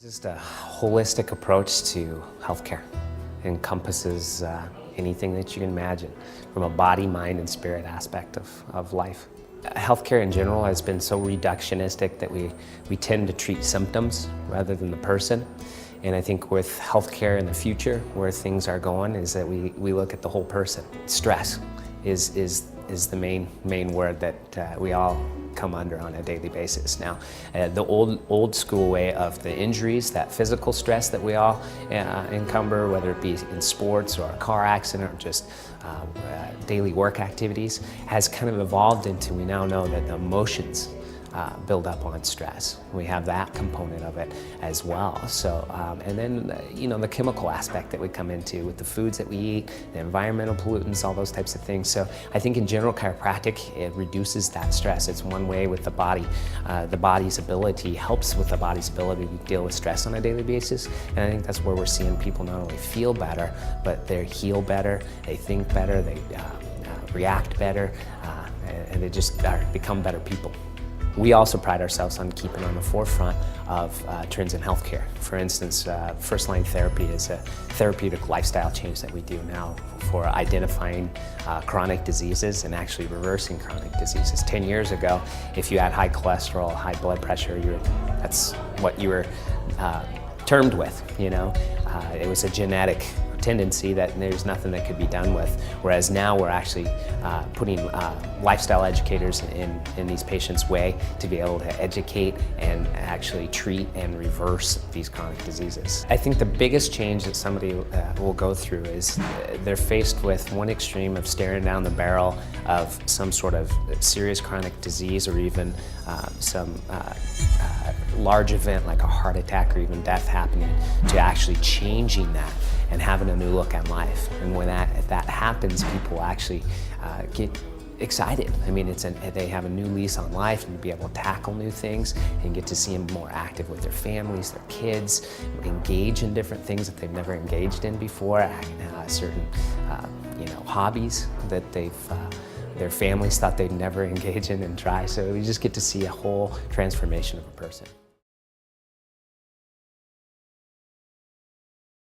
Just a holistic approach to healthcare. It encompasses anything that you can imagine from a body, mind, and spirit aspect of life. Healthcare in general has been so reductionistic that we tend to treat symptoms rather than the person. And I think with healthcare in the future, where things are going, is that we look at the whole person. Stress is the main word that we all come under on a daily basis. Now, the old school way of the injuries, that physical stress that we all encumber, whether it be in sports or a car accident or just daily work activities, has kind of evolved into, we now know that the emotions build up on stress. We have that component of it as well. So, and then, the chemical aspect that we come into with the foods that we eat, the environmental pollutants, all those types of things. So I think in general chiropractic, it reduces that stress. It's one way with the body. The body's ability helps with the body's ability to deal with stress on a daily basis. And I think that's where we're seeing people not only feel better, but they heal better, they think better, they react better, and they just become better people. We also pride ourselves on keeping on the forefront of trends in healthcare. For instance, first-line therapy is a therapeutic lifestyle change that we do now for identifying chronic diseases and actually reversing chronic diseases. 10 years ago, if you had high cholesterol, high blood pressure, that's what you were termed with. It was a genetic tendency that there's nothing that could be done with. Whereas now we're actually putting lifestyle educators in these patients' way to be able to educate and actually treat and reverse these chronic diseases. I think the biggest change that somebody will go through is they're faced with one extreme of staring down the barrel of some sort of serious chronic disease or even some large event like a heart attack or even death happening, to actually changing that and having a new look at life. And when that happens, people actually get excited. I mean, they have a new lease on life and to be able to tackle new things and get to see them more active with their families, their kids, engage in different things that they've never engaged in before, certain hobbies that their families thought they'd never engage in and try. So we just get to see a whole transformation of a person.